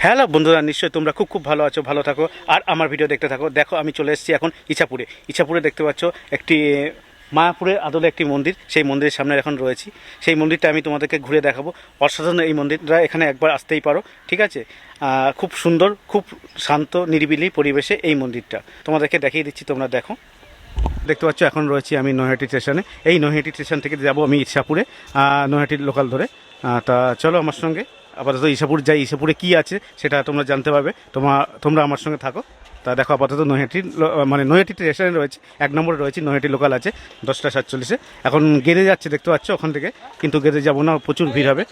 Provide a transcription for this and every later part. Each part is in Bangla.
হ্যালো বন্ধুরা, নিশ্চয়ই তোমরা খুব ভালো আছো, ভালো থাকো আর আমার ভিডিও দেখতে থাকো। দেখো আমি চলে এসেছি এখন ইছাপুরে দেখতে পাচ্ছ একটি মায়াপুরের আদলে একটি মন্দির। সেই মন্দিরের সামনে এখন রয়েছি। সেই মন্দিরটা আমি তোমাদেরকে ঘুরে দেখাবো। অসাধারণ এই মন্দিরটা, এখানে একবার আসতেই পারো, ঠিক আছে। খুব সুন্দর, খুব শান্ত নিরিবিলি পরিবেশে এই মন্দিরটা তোমাদেরকে দেখিয়ে দিচ্ছি, তোমরা দেখো। দেখতে পাচ্ছ এখন রয়েছি আমি নৈহাটি স্টেশনে। এই নৈহাটি স্টেশন থেকে যাব আমি ইছাপুরে, নৈহাটির লোকাল ধরে। তা চলো আমার সঙ্গে আপাতত ইছাপুর যাই। ইছাপুরে কী আছে সেটা তোমরা জানতে পারবে, তোমরা আমার সঙ্গে থাকো। তা দেখো আপাতত নৈহাটি স্টেশনে রয়েছে, 1 নম্বরে রয়েছে। নৈহাটি লোকাল আছে 10টা 47-এ। এখন গেদে যাচ্ছে দেখতে পাচ্ছ ওখান থেকে, কিন্তু গেদে যাবো না, প্রচুর ভিড় হবে।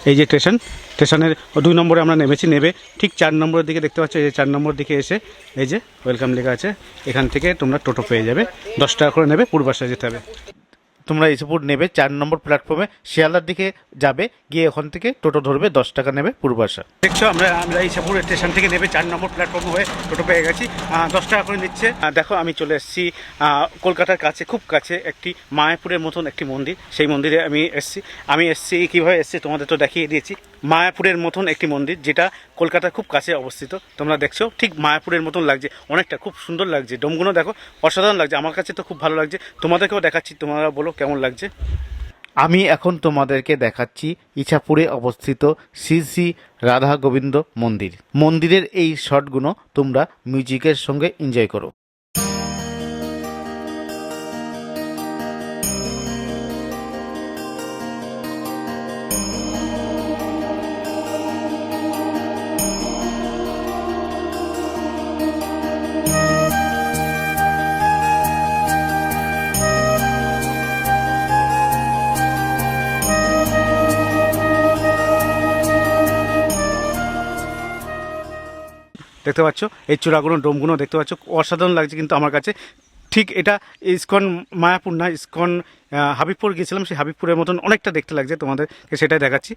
এই যে স্টেশনের 2 নম্বরে আমরা নেমেছি। নেবে ঠিক 4 নম্বরের দিকে দেখতে পাচ্ছ, এই যে 4 নম্বর দিকে এসে এই যে ওয়েলকাম লেখা আছে, এখান থেকে তোমরা টোটো পেয়ে যাবে। 10 টাকা করে নেবে, পূর্বাশায় যেতে হবে। তোমরা ইছাপুর নেবে 4 নম্বর প্ল্যাটফর্মে, শিয়ালদার দিকে যাবে, গিয়ে ওখান থেকে টোটো ধরবে, 10 টাকা নেবে পূর্বাশা। দেখছো আমরা ইছাপুর স্টেশন থেকে নেবে 4 নম্বর প্ল্যাটফর্ম হয়ে টোটো পেয়ে গেছি। 10 টাকা করে নিচ্ছে। দেখো আমি চলে এসেছি কলকাতার কাছে, খুব কাছে একটি মায়াপুরের মতন একটি মন্দির। সেই মন্দিরে আমি এসেছি। কীভাবে এসেছি তোমাদের তো দেখিয়ে দিয়েছি। মায়াপুরের মতন একটি মন্দির, যেটা কলকাতার খুব কাছে অবস্থিত। তোমরা দেখছো ঠিক মায়াপুরের মতন লাগছে, অনেকটা খুব সুন্দর লাগছে। ডোমগুলো দেখো, অসাধারণ লাগছে। আমার কাছে তো খুব ভালো লাগছে, তোমাদেরকেও দেখাচ্ছি, তোমরা বলো কেমন লাগছে। আমি এখন তোমাদেরকে দেখাচ্ছি ইছাপুরে অবস্থিত শ্রী শ্রী রাধা গোবিন্দ মন্দির। মন্দিরের এই শটগুলো তোমরা মিউজিকের সঙ্গে এনজয় করো। দেখতে পাচ্ছ এই চূড়াগুলো, ডোমগুলো দেখতে পাচ্ছ, অসাধারণ লাগছে কিন্তু আমার কাছে। ঠিক এটা ইসকন মায়াপুর না, ইসকন হাবিবপুর গিয়েছিলাম, সেই হাবিবপুরের মতন অনেকটা দেখতে লাগছে। তোমাদেরকে সেটাই দেখাচ্ছি।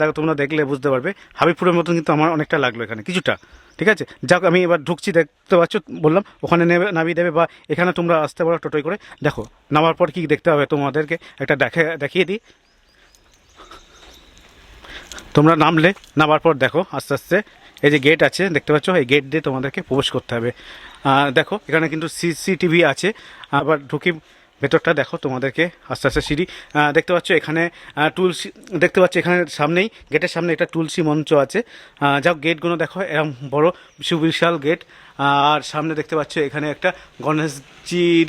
দেখো তোমরা দেখলে বুঝতে পারবে, হাবিবপুরের মতন কিন্তু আমার অনেকটা লাগলো এখানে কিছুটা, ঠিক আছে। যাক আমি এবার ঢুকছি, দেখতে পাচ্ছ, বললাম ওখানে নামিয়ে দেবে, বা এখানে তোমরা আসতে পারো টোটোয় করে। দেখো নামার পর কী দেখতে হবে তোমাদেরকে একটা দেখিয়ে দিই। তোমরা নামার পর দেখো আস্তে আস্তে এই যে গেট আছে দেখতে পাচ্ছ, এই গেট দিয়ে তোমাদেরকে প্রবেশ করতে হবে। দেখো এখানে কিন্তু সিসিটিভি আছে। আবার ঢুকি ভেতরটা, দেখো তোমাদেরকে আস্তে আস্তে সিঁড়ি দেখতে পাচ্ছ। এখানে তুলসী দেখতে পাচ্ছ, এখানে সামনেই গেটের সামনে একটা তুলসী মঞ্চ আছে। যাও গেটগুলো দেখো, এরকম বড় সুবিশাল গেট। আর সামনে দেখতে পাচ্ছ এখানে একটা গণেশজির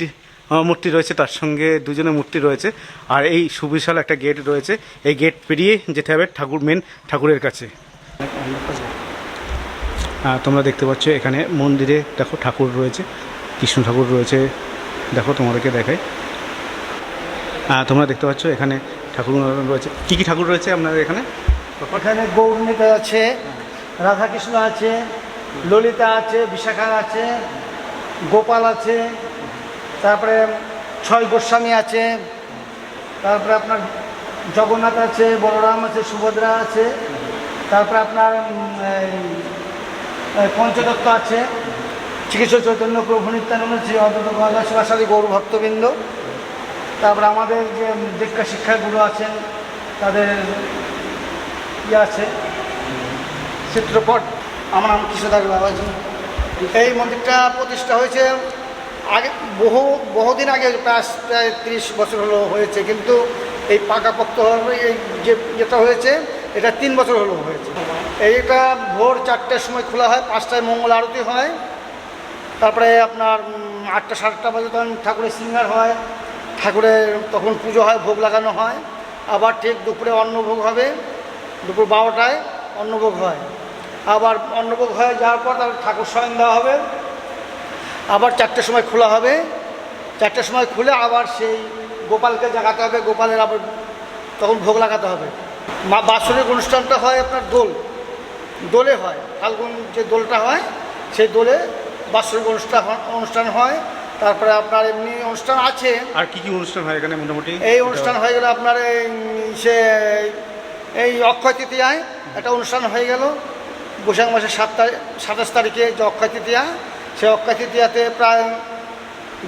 মূর্তি রয়েছে, তার সঙ্গে দুজনের মূর্তি রয়েছে। আর এই সুবিশাল একটা গেট রয়েছে, এই গেট পেরিয়ে যেতে হবে মেন ঠাকুরের কাছে। তোমরা দেখতে পাচ্ছ এখানে মন্দিরে দেখো ঠাকুর রয়েছে, কৃষ্ণ ঠাকুর রয়েছে। দেখো তোমাদেরকে দেখাই। তোমরা দেখতে পাচ্ছ এখানে ঠাকুর রয়েছে। কী কী ঠাকুর রয়েছে আপনাদের এখানে? এখানে গৌরনীতা আছে, রাধাকৃষ্ণ আছে, ললিতা আছে, বিশাখা আছে, গোপাল আছে, তারপরে 6 গোস্বামী আছে, তারপরে আপনার জগন্নাথ আছে, বলরাম আছে, সুভদ্রা আছে, তারপরে আপনার পঞ্চদত্ত আছে, চিকিৎসা চৈতন্য প্রভু নিত্যানন্দ, শ্রী অদ্বৈত গদাধর শিবাসাদি গৌর ভক্তবৃন্দ। তারপরে আমাদের যে দীক্ষা শিক্ষাগুরু আছেন তাদের আছে চিত্রপট। আমার নাম কৃষ্ণদাস বাবাজি। এই মন্দিরটা প্রতিষ্ঠা হয়েছে আগে, বহুদিন আগে, প্রায় 30 বছর হলো হয়েছে, কিন্তু এই পাকাপোক্তভাবে এই যেটা হয়েছে এটা 3 বছর হলো হয়েছে। এইটা ভোর 4টার সময় খোলা হয়, 5টায় মঙ্গল আরতি হয়, তারপরে আপনার 8টা 8:30 বাজে তখন ঠাকুরের সিঙ্গার হয়, ঠাকুরের তখন পুজো হয়, ভোগ লাগানো হয়। আবার ঠিক দুপুরে অন্নভোগ হবে, দুপুর 12টায় অন্নভোগ হয়। আবার অন্নভোগ হয়ে যাওয়ার পর তারপর ঠাকুর শয়ন দেওয়া হবে। আবার 4টার সময় খোলা হবে, 4টার সময় খুলে আবার সেই গোপালকে জাগাতে হবে, গোপালের আবার তখন ভোগ লাগাতে হবে। বাৎসরিক অনুষ্ঠানটা হয় আপনার দোলে হয়, ফাল্গুন যে দোলটা হয় সেই দোলে বাৎসরিক অনুষ্ঠান হয়। তারপরে আপনার এমনি অনুষ্ঠান আছে। আর কি কি অনুষ্ঠান হয় এখানে মোটামুটি? এই অনুষ্ঠান হয়ে গেল আপনার এই অক্ষয় তৃতীয়ায় একটা অনুষ্ঠান হয়ে গেল বৈশাখ মাসের 27 তারিখে যে অক্ষয় তৃতীয়া, সেই অক্ষয় তৃতীয়াতে প্রায়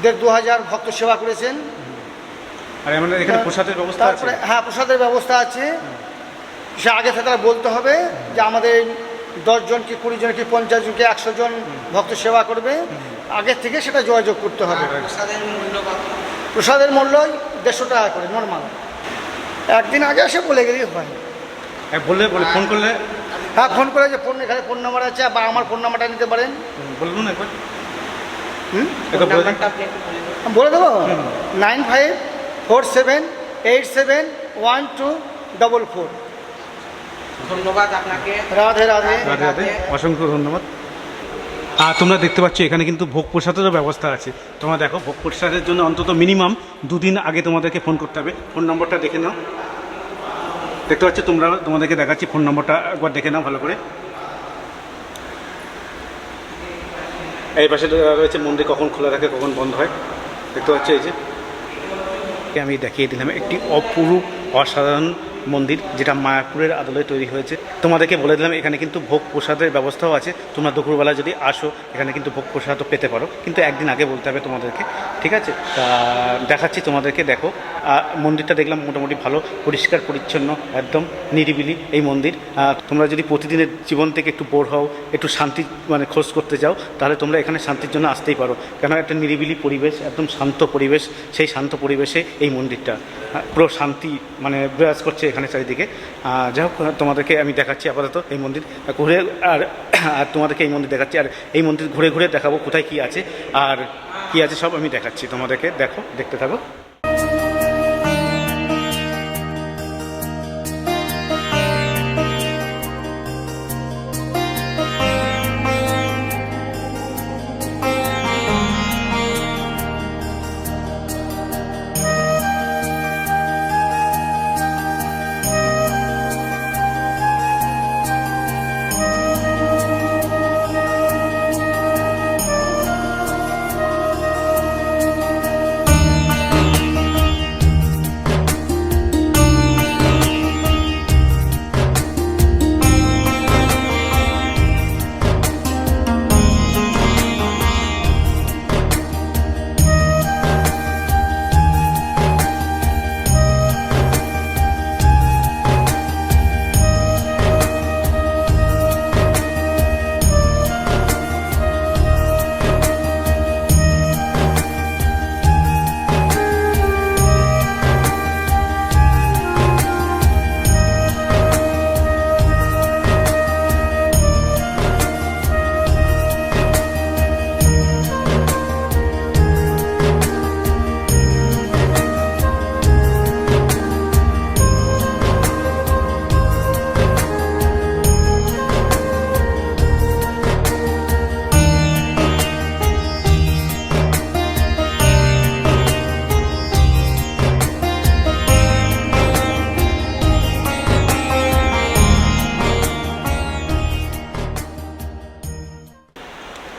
1,500-2,000 ভক্ত সেবা করেছেন। আর আমাদের এখানে প্রসাদের ব্যবস্থা আছে? তারপরে হ্যাঁ, প্রসাদের ব্যবস্থা আছে। সে আগে থেকে তারা বলতে হবে যে আমাদের 10 জন কি 20 জন কি 50 জন কি 100 জন ভক্ত সেবা করবে, আগের থেকে সেটা যোগাযোগ করতে হবে। প্রসাদের মূল্য 150 টাকা করে নর্মাল। একদিন আগে এসে বলে গেলেই হয়। বলে ফোন করলে? হ্যাঁ, ফোন করে, যে ফোন এখানে ফোন নাম্বার আছে, বা আমার ফোন নাম্বারটা নিতে পারেন। বলুন একবার। বলে দেবো 9547871244। ধন্যবাদ আপনাকে। রাধে রাধে। রাধে রাধে, অসংখ্য ধন্যবাদ। আর তোমরা দেখতে পাচ্ছ এখানে কিন্তু ভোগ প্রসাদেরও ব্যবস্থা আছে। তোমরা দেখো, ভোগ প্রসাদের জন্য অন্তত মিনিমাম 2 দিন আগে তোমাদেরকে ফোন করতে হবে। ফোন নম্বরটা দেখে নাও, দেখতে পাচ্ছ তোমরা, তোমাদেরকে দেখাচ্ছি ফোন নম্বরটা একবার দেখে নাও ভালো করে। এই পাশে রয়েছে মন্দির কখন খোলা থাকে কখন বন্ধ হয়, দেখতে পাচ্ছ। এই যে আমি দেখিয়ে দিলাম একটি অপরূপ অসাধারণ মন্দির, যেটা মায়াপুরের আদলে তৈরি হয়েছে। তোমাদেরকে বলে দিলাম এখানে কিন্তু ভোগ প্রসাদের ব্যবস্থাও আছে। তোমরা দুপুরবেলা যদি আসো এখানে কিন্তু ভোগ প্রসাদও পেতে পারো, কিন্তু একদিন আগে বলতে হবে তোমাদেরকে, ঠিক আছে? তা দেখাচ্ছি তোমাদেরকে। দেখো, মন্দিরটা দেখলাম মোটামুটি ভালো, পরিষ্কার পরিচ্ছন্ন, একদম নিরিবিলি এই মন্দির। তোমরা যদি প্রতিদিনের জীবন থেকে একটু বোর হও, একটু শান্তি মানে খোঁজ করতে যাও, তাহলে তোমরা এখানে শান্তির জন্য আসতেই পারো। কেন একটা নিরিবিলি পরিবেশ, একদম শান্ত পরিবেশ। সেই শান্ত পরিবেশে এই মন্দিরটা পুরো শান্তি মানে বিরাজ করছে এখানে চারিদিকে। যাই হোক, তোমাদেরকে আমি দেখাচ্ছি আপাতত এই মন্দির ঘুরে, আর তোমাদেরকে এই মন্দির দেখাচ্ছি, আর এই মন্দির ঘুরে ঘুরে দেখাবো কোথায় কি আছে আর কি আছে সব আমি দেখাচ্ছি তোমাদেরকে। দেখো, দেখতে থাকো।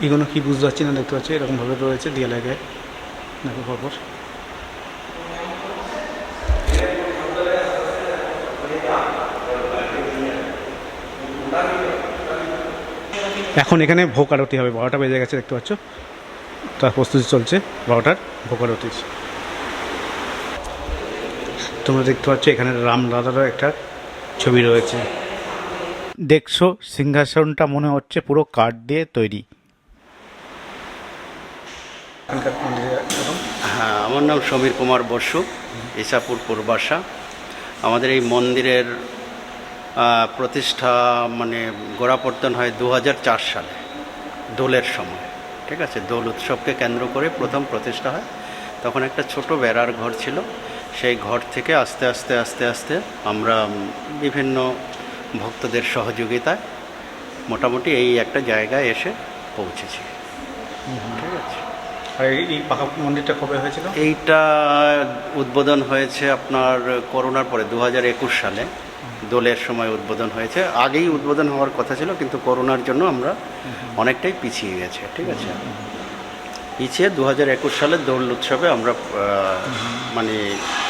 এগুলো কি বুঝতে পারছি না, দেখতে পাচ্ছি এরকমভাবে রয়েছে দেয়ালে গায়ে, দেখো পরপর। এখন এখানে ভোগ আরতি হবে, 12টা বেজে গেছে দেখতে পাচ্ছ, তার প্রস্তুতি চলছে 12টার ভোগ আরতির। তোমরা দেখতে পাচ্ছ এখানে রাম রাধারও একটা ছবি রয়েছে। দেখছো সিংহাসনটা মনে হচ্ছে পুরো কাঠ দিয়ে তৈরি। হ্যাঁ, আমার নাম সমীর কুমার বসু, ইসাপুর পূর্বাশা। আমাদের এই মন্দিরের প্রতিষ্ঠা মানে গোড়াপত্তন হয় 2004 সালে দোলের সময়, ঠিক আছে? দোল উৎসবকে কেন্দ্র করে প্রথম প্রতিষ্ঠা হয়। তখন একটা ছোট বেড়ার ঘর ছিল, সেই ঘর থেকে আস্তে আস্তে আস্তে আস্তে আমরা বিভিন্ন ভক্তদের সহযোগিতায় মোটামুটি এই একটা জায়গায় এসে পৌঁছেছি, ঠিক আছে? আর এই পাকা মন্দিরটা কবে হয়েছিল? এইটা উদ্বোধন হয়েছে আপনার করোনার পরে 2021 সালে, দোলের সময় উদ্বোধন হয়েছে। আগেই উদ্বোধন হওয়ার কথা ছিল, কিন্তু করোনার জন্য আমরা অনেকটাই পিছিয়ে গেছে। ঠিক আছে, পিছিয়ে 2021 সালের দোল উৎসবে আমরা মানে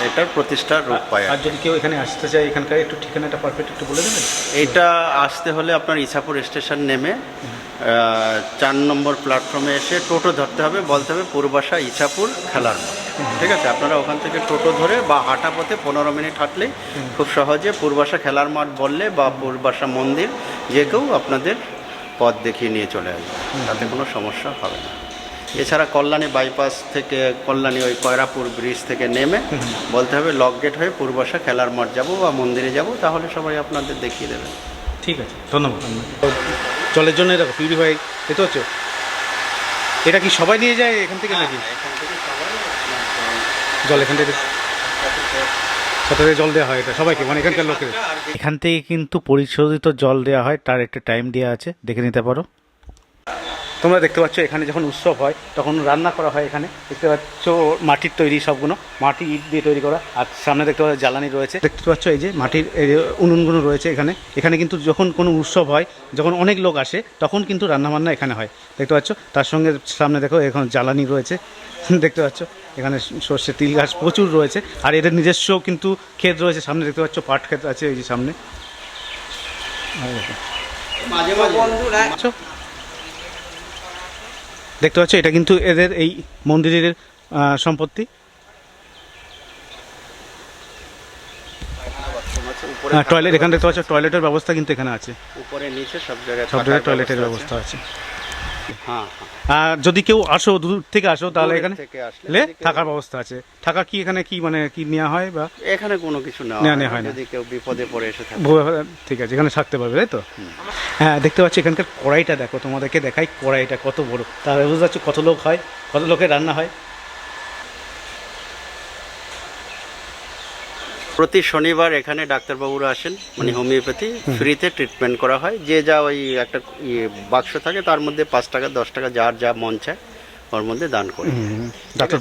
এটার প্রতিষ্ঠার রূপ পাই। আর যদি কেউ এখানে আসতে চায়, এখানকার একটু ঠিকানাটা পারফেক্ট একটু বলে দেবেন? এটা আসতে হলে আপনার ইছাপুর স্টেশন নেমে 4 নম্বর প্ল্যাটফর্মে এসে টোটো ধরতে হবে, বলতে হবে পূর্বাশা ইছাপুর খেলার মাঠ। ঠিক আছে, আপনারা ওখান থেকে টোটো ধরে বা হাঁটা পথে 15 মিনিট হাঁটলেই খুব সহজে পূর্বাশা খেলার মাঠ বললে বা পূর্বাশা মন্দির যে কেউ আপনাদের পথ দেখিয়ে নিয়ে চলে আসবে, তাতে কোনো সমস্যা হবে না। এছাড়া কল্যাণী বাইপাস থেকে, কল্যাণী ওই কয়রাপুর ব্রিজ থেকে নেমে বলতে হবে লক গেট হয়ে পূর্বাশা খেলার মাঠ যাব বা মন্দিরে যাব, তাহলে সবাই আপনাদের দেখিয়ে দেবে। ঠিক আছে, ধন্যবাদ। জলের জন্য দেখো পিউরিফাই দেখতে হচ্ছে, এটা কি সবাই নিয়ে যায় এখান থেকে নাকি? জল এখান থেকে সাথে জল দেওয়া হয় এটা সবাইকে, মানে এখানকার লোকের। এখান থেকে কিন্তু পরিশোধিত জল দেওয়া হয়, তার একটা টাইম দেওয়া আছে, দেখে নিতে পারো। তোমরা দেখতে পাচ্ছ এখানে যখন উৎসব হয় তখন রান্না করা হয়। এখানে দেখতে পাচ্ছ মাটির তৈরি, সবগুলো মাটি ইট দিয়ে তৈরি করা। আর সামনে দেখতে পাচ্ছ জ্বালানি রয়েছে, দেখতে পাচ্ছ এই যে মাটির উনুনগুলো রয়েছে এখানে। এখানে কিন্তু যখন কোনো উৎসব হয়, যখন অনেক লোক আসে, তখন কিন্তু রান্নাবান্না এখানে হয়, দেখতে পাচ্ছ। তার সঙ্গে সামনে দেখো এখন জ্বালানি রয়েছে, দেখতে পাচ্ছ এখানে সর্ষে তিল গাছ প্রচুর রয়েছে। আর এদের নিজস্ব কিন্তু ক্ষেত রয়েছে, সামনে দেখতে পাচ্ছ পাট ক্ষেত আছে এই যে সামনে। বন্ধুরা দেখতে পাচ্ছ এটা কিন্তু এদের এই মন্দিরের সম্পত্তি। টয়লেট এখানে দেখতে পাচ্ছ, টয়লেটের ব্যবস্থা কিন্তু এখানে আছে, উপরে নিচে সব জায়গায় টয়লেটের ব্যবস্থা আছে। হ্যাঁ, আর যদি কেউ আসো, দূর থেকে আসো, তাহলে এখানে থেকে আসলে থাকার ব্যবস্থা আছে। থাকা কি এখানে কি মানে কি নেওয়া হয় বা? এখানে কোনো কিছু না, নেওয়া হয় না। যদি কেউ বিপদে পড়ে এসে থাকে ঠিক আছে, এখানে থাকতে পারবে, তাই তো? হ্যাঁ, দেখতে পাচ্ছি এখানকার কড়াইটা দেখো, তোমাদেরকে দেখাই কড়াইটা কত বড়, তাহলে বুঝতে পারছো কত লোক হয়, কত লোকের রান্না হয়। প্রতি শনিবার এখানে ডাক্তারবাবুরা আসেন, মানে হোমিওপ্যাথি ফ্রিতে ট্রিটমেন্ট করা হয়। যে যা ওই একটা বাক্স থাকে, তার মধ্যে 5 টাকা 10 টাকা যার যা মন চায় ওর মধ্যে দান করে। ডাক্তার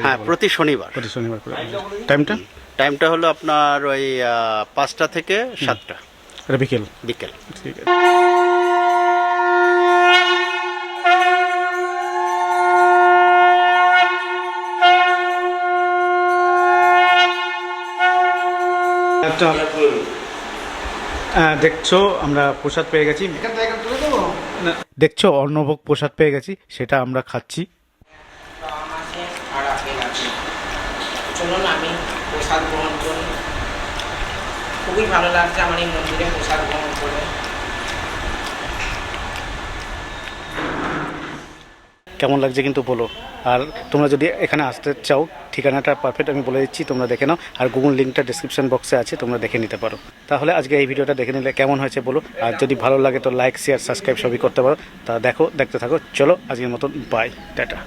হ্যাঁ, প্রতি শনিবার। প্রতি শনিবার করে। টাইমটা টাইমটা হলো আপনার ওই 5টা থেকে 7টা এটা বিকেল। বিকেল। ঠিক আছে। দেখছো আমরা প্রসাদ পেয়ে গেছি, দেখছো অন্নভোগ প্রসাদ পেয়ে গেছি, সেটা আমরা খাচ্ছি। আর আপেল আছে, চলুন আমি প্রসাদ গ্রহণ করি। খুবই ভালো লাগছে আমার এই মন্দিরে প্রসাদ গ্রহণ করে। কেমন লাগছে কিন্তু বলো। আর তোমরা যদি এখানে আসতে চাও, ঠিকানাটা পারফেক্ট আমি বলে দিচ্ছি, তোমরা দেখে নাও। আর গুগল লিঙ্কটা ডিসক্রিপশন বক্সে আছে, তোমরা দেখে নিতে পারো। তাহলে আজকে এই ভিডিওটা দেখে নিলে কেমন হয়েছে বলো। আর যদি ভালো লাগে তো লাইক শেয়ার সাবস্ক্রাইব সবই করতে পারো। তা দেখতে থাকো। চলো আজকের মতন বাই, টাটা।